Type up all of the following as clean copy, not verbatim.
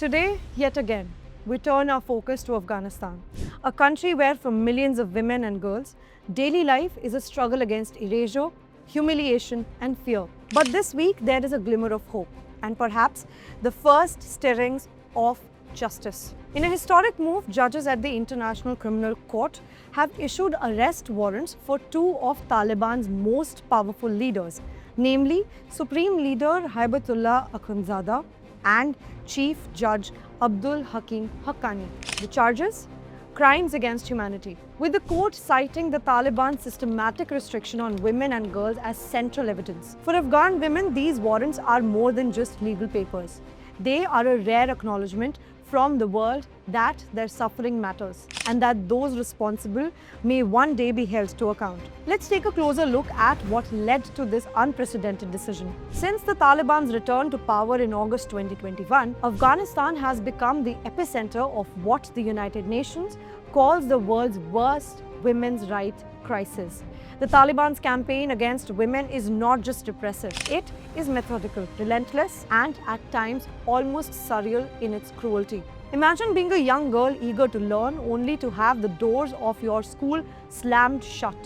Today, yet again, we turn our focus to Afghanistan, a country where for millions of women and girls, daily life is a struggle against erasure, humiliation and fear. But this week, there is a glimmer of hope and perhaps the first stirrings of justice. In a historic move, judges at the International Criminal Court have issued arrest warrants for two of Taliban's most powerful leaders, namely Supreme Leader Haibatullah Akhundzada and Chief Judge Abdul Hakim Haqqani. The charges? Crimes against humanity, with the court citing the Taliban's systematic restriction on women and girls as central evidence. For Afghan women, these warrants are more than just legal papers. They are a rare acknowledgement from the world that their suffering matters and that those responsible may one day be held to account. Let's take a closer look at what led to this unprecedented decision. Since the Taliban's return to power in August 2021, Afghanistan has become the epicenter of what the United Nations calls the world's worst women's rights crisis. The Taliban's campaign against women is not just repressive, it is methodical, relentless, and at times almost surreal in its cruelty. Imagine being a young girl eager to learn only to have the doors of your school slammed shut.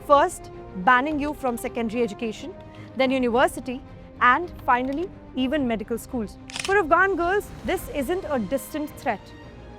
First, banning you from secondary education, then university, and finally, even medical schools. For Afghan girls, this isn't a distant threat.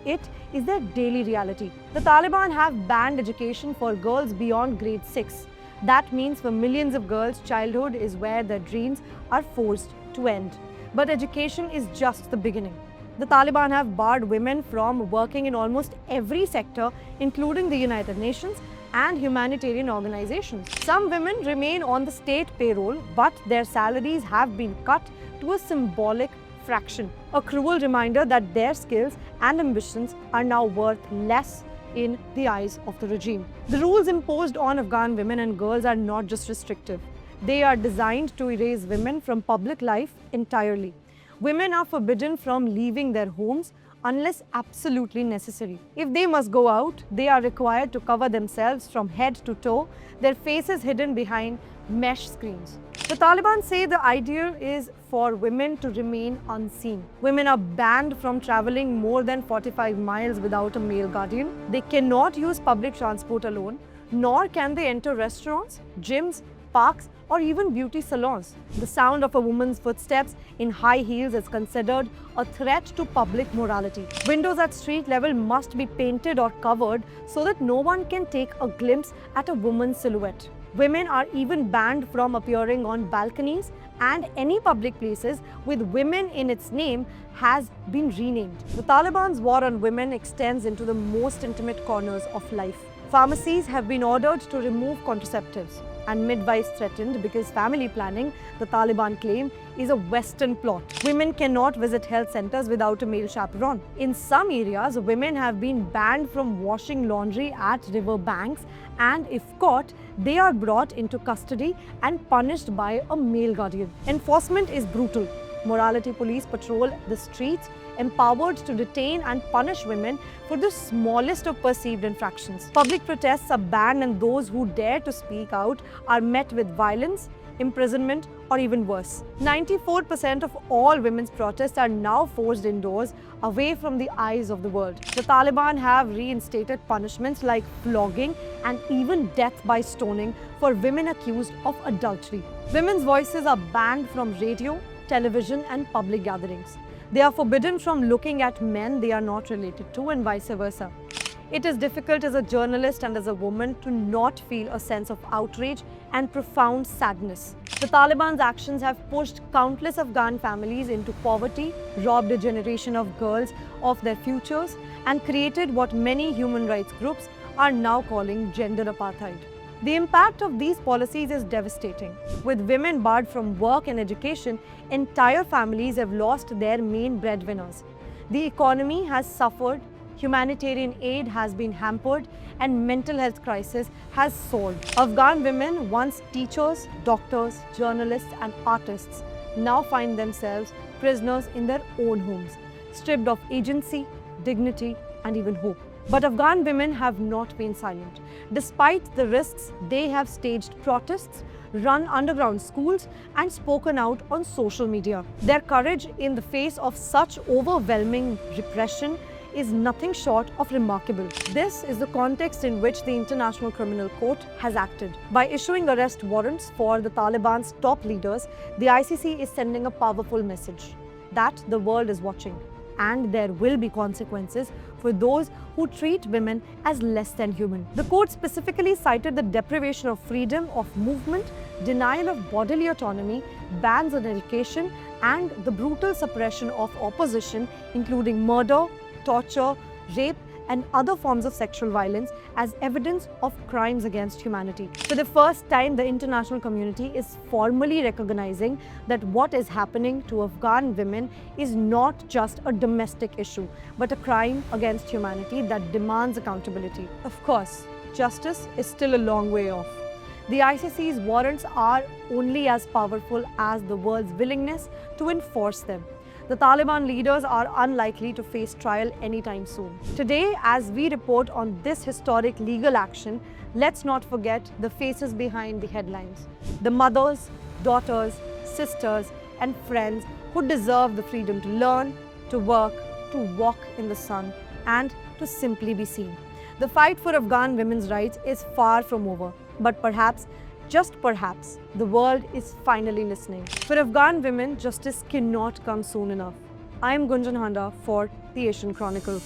It is their daily reality. The Taliban have banned education for girls beyond grade 6. That means for millions of girls, childhood is where their dreams are forced to end. But education is just the beginning. The Taliban have barred women from working in almost every sector, including the United Nations and humanitarian organizations. Some women remain on the state payroll, but their salaries have been cut to a symbolic fraction, a cruel reminder that their skills and ambitions are now worth less in the eyes of the regime. The rules imposed on Afghan women and girls are not just restrictive. They are designed to erase women from public life entirely. Women are forbidden from leaving their homes unless absolutely necessary. If they must go out, they are required to cover themselves from head to toe, their faces hidden behind mesh screens. The Taliban say the idea is for women to remain unseen. Women are banned from traveling more than 45 miles without a male guardian. They cannot use public transport alone, nor can they enter restaurants, gyms, parks, or even beauty salons. The sound of a woman's footsteps in high heels is considered a threat to public morality. Windows at street level must be painted or covered so that no one can take a glimpse at a woman's silhouette. Women are even banned from appearing on balconies, and any public places with women in its name has been renamed. The Taliban's war on women extends into the most intimate corners of life. Pharmacies have been ordered to remove contraceptives and midwives threatened because family planning, the Taliban claim, is a Western plot. Women cannot visit health centers without a male chaperone. In some areas, women have been banned from washing laundry at river banks, and if caught, they are brought into custody and punished by a male guardian. Enforcement is brutal. Morality police patrol the streets, empowered to detain and punish women for the smallest of perceived infractions. Public protests are banned, and those who dare to speak out are met with violence, imprisonment, or even worse. 94% of all women's protests are now forced indoors, away from the eyes of the world. The Taliban have reinstated punishments like flogging and even death by stoning for women accused of adultery. Women's voices are banned from radio, television, and public gatherings. They are forbidden from looking at men they are not related to, and vice versa. It is difficult as a journalist and as a woman to not feel a sense of outrage and profound sadness. The Taliban's actions have pushed countless Afghan families into poverty, robbed a generation of girls of their futures, and created what many human rights groups are now calling gender apartheid. The impact of these policies is devastating. With women barred from work and education, entire families have lost their main breadwinners. The economy has suffered, humanitarian aid has been hampered, and mental health crisis has soared. Afghan women, once teachers, doctors, journalists, and artists, now find themselves prisoners in their own homes, stripped of agency, dignity, and even hope. But Afghan women have not been silent. Despite the risks, they have staged protests, run underground schools, and spoken out on social media. Their courage in the face of such overwhelming repression is nothing short of remarkable. This is the context in which the International Criminal Court has acted. By issuing arrest warrants for the Taliban's top leaders, the ICC is sending a powerful message that the world is watching, and there will be consequences for those who treat women as less than human. The court specifically cited the deprivation of freedom of movement, denial of bodily autonomy, bans on education, and the brutal suppression of opposition, including murder, torture, rape, and other forms of sexual violence as evidence of crimes against humanity. For the first time, the international community is formally recognizing that what is happening to Afghan women is not just a domestic issue, but a crime against humanity that demands accountability. Of course, justice is still a long way off. The ICC's warrants are only as powerful as the world's willingness to enforce them. The Taliban leaders are unlikely to face trial anytime soon. Today, as we report on this historic legal action, let's not forget the faces behind the headlines. The mothers, daughters, sisters, and friends who deserve the freedom to learn, to work, to walk in the sun, and to simply be seen. The fight for Afghan women's rights is far from over, but perhaps, just perhaps, the world is finally listening. For Afghan women, justice cannot come soon enough. I am Gunjan Handa for The Asian Chronicle.